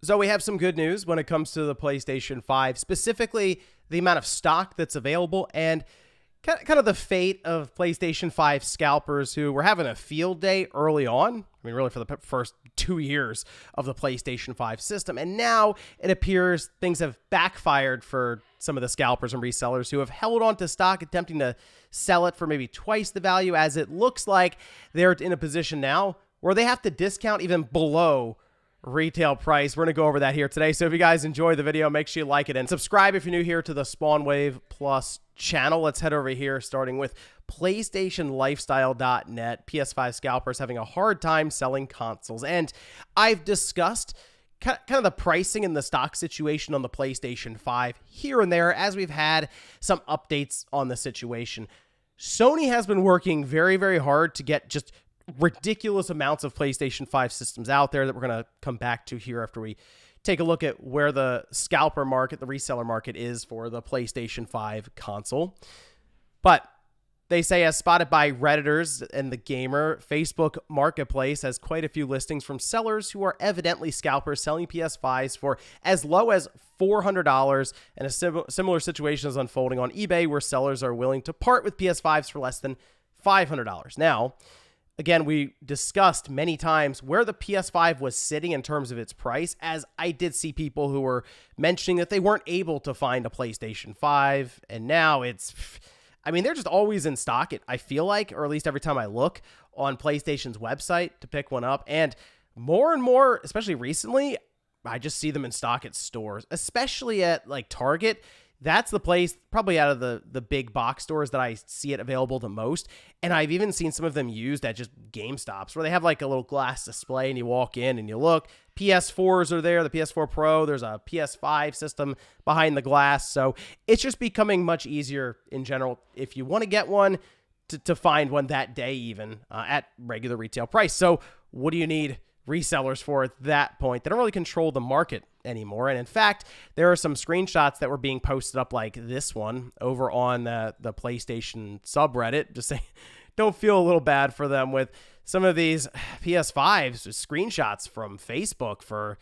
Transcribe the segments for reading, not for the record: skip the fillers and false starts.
So we have some good news when it comes to the PlayStation 5, specifically the amount of stock that's available and kind of the fate of PlayStation 5 scalpers who were having a field day early on. I mean, really for the first 2 years of the PlayStation 5 system. And now it appears things have backfired for some of the scalpers and resellers who have held on to stock, attempting to sell it for maybe twice the value, as it looks like they're in a position now where they have to discount even below retail price. We're going to go over that here today. So if you guys enjoy the video, make sure you like it and subscribe if you're new here to the Spawn Wave Plus channel. Let's head over here, starting with PlayStationLifestyle.net. PS5 scalpers having a hard time selling consoles. And I've discussed kind of the pricing and the stock situation on the PlayStation 5 here and there as we've had some updates on the situation. Sony has been working very, very hard to get just ridiculous amounts of PlayStation 5 systems out there that we're going to come back to here after we take a look at where the scalper market, the reseller market is for the PlayStation 5 console. But they say, as spotted by Redditors and The Gamer, Facebook Marketplace has quite a few listings from sellers who are evidently scalpers selling PS5s for as low as $400, and a similar situation is unfolding on eBay where sellers are willing to part with PS5s for less than $500. Now, again, we discussed many times where the PS5 was sitting in terms of its price, as I did see people who were mentioning that they weren't able to find a PlayStation 5, and now they're just always in stock, I feel like, or at least every time I look on PlayStation's website to pick one up, and more, especially recently, I just see them in stock at stores, especially at like Target. That's the place, probably out of the big box stores, that I see it available the most. And I've even seen some of them used at just GameStops, where they have like a little glass display and you walk in and you look. PS4s are there, the PS4 Pro. There's a PS5 system behind the glass. So it's just becoming much easier in general, if you want to get one, to find one that day even at regular retail price. So what do you need resellers for at that point? They don't really control the market anymore. And in fact, there are some screenshots that were being posted up, like this one over on the PlayStation subreddit. Just saying, don't feel a little bad for them with some of these PS5s, screenshots from Facebook for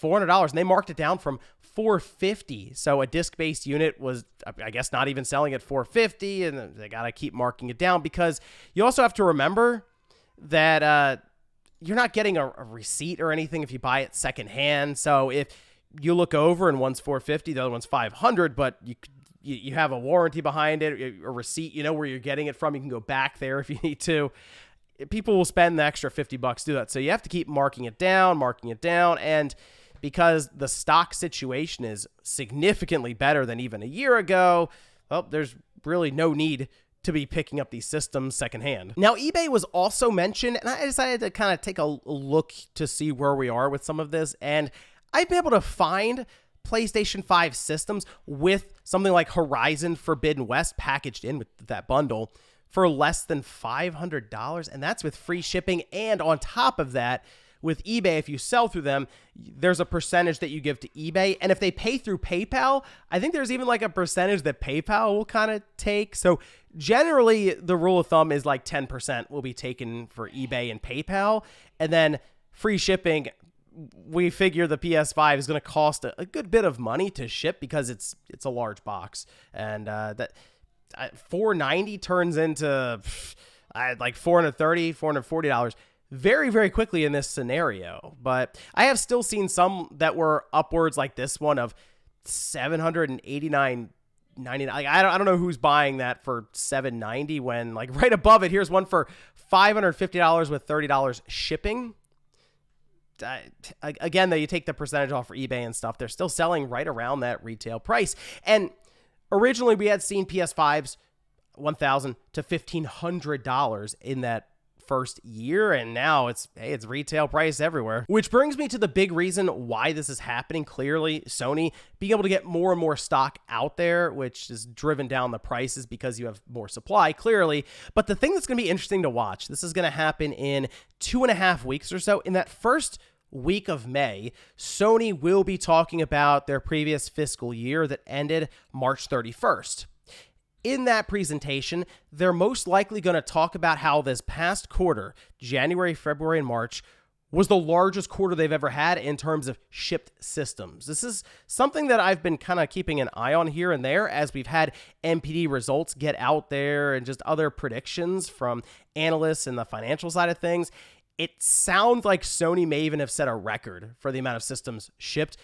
$400, and they marked it down from $450. So a disc-based unit was, I guess, not even selling at $450, and they got to keep marking it down, because you also have to remember that you're not getting a receipt or anything if you buy it secondhand. So if you look over and one's $450, the other one's $500, but you have a warranty behind it, a receipt, you know where you're getting it from. You can go back there if you need to. People will spend the extra $50 to do that. So you have to keep marking it down. And because the stock situation is significantly better than even a year ago, well, there's really no need to be picking up these systems secondhand. Now, eBay was also mentioned, and I decided to kind of take a look to see where we are with some of this, and I've been able to find PlayStation 5 systems with something like Horizon Forbidden West packaged in with that bundle for less than $500, and that's with free shipping. And on top of that, with eBay, if you sell through them, there's a percentage that you give to eBay. And if they pay through PayPal, I think there's even like a percentage that PayPal will kind of take. So generally, the rule of thumb is like 10% will be taken for eBay and PayPal. And then free shipping, we figure the PS5 is going to cost a good bit of money to ship because it's a large box. And that $490 turns into like $430, $440 very, very quickly in this scenario. But I have still seen some that were upwards, like this one, of $789.99. I don't know who's buying that for $790 when, like, right above it, here's one for $550 with $30 shipping. Again, though, you take the percentage off for eBay and stuff, they're still selling right around that retail price. And originally, we had seen PS5s $1,000 to $1,500 in that first year, and now it's retail price everywhere. Which brings me to the big reason why this is happening. Clearly, Sony being able to get more and more stock out there, which has driven down the prices because you have more supply, clearly. But the thing that's going to be interesting to watch, this is going to happen in 2.5 weeks or so. In that first week of May, Sony will be talking about their previous fiscal year that ended March 31st. In that presentation, they're most likely going to talk about how this past quarter, January, February, and March, was the largest quarter they've ever had in terms of shipped systems. This is something that I've been kind of keeping an eye on here and there as we've had NPD results get out there and just other predictions from analysts in the financial side of things. It sounds like Sony may even have set a record for the amount of systems shipped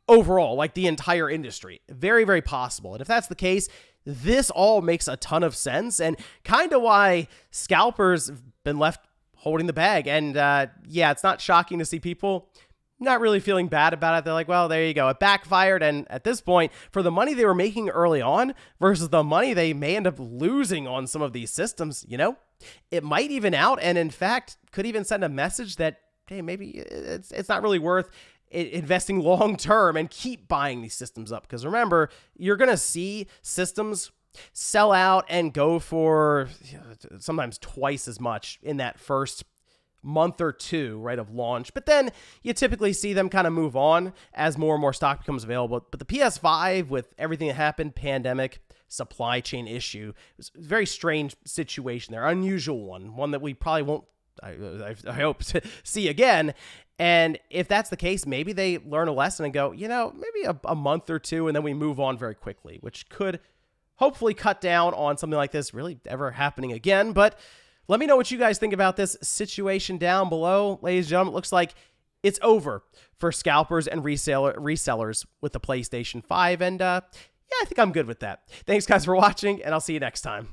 overall, like the entire industry. Very, very possible. And if that's the case, this all makes a ton of sense and kind of why Scalpers have been left holding the bag. And yeah, it's not shocking to see people not really feeling bad about it. They're like, well, there you go. It backfired. And at this point, for the money they were making early on versus the money they may end up losing on some of these systems, you know, it might even out. And in fact, could even send a message that, hey, maybe it's not really worth investing long term and keep buying these systems up. Because remember, you're going to see systems sell out and go for sometimes twice as much in that first month or two, right, of launch. But then you typically see them kind of move on as more and more stock becomes available. But the PS5, with everything that happened, pandemic, supply chain issue, it was a very strange situation there, unusual one that we probably won't, I hope, to see again. And if that's the case, maybe they learn a lesson and go, you know, maybe a month or two, and then we move on very quickly, which could hopefully cut down on something like this really ever happening again. But let me know what you guys think about this situation down below. Ladies and gentlemen, it looks like it's over for scalpers and resellers with the PlayStation 5. And yeah, I think I'm good with that. Thanks, guys, for watching, and I'll see you next time.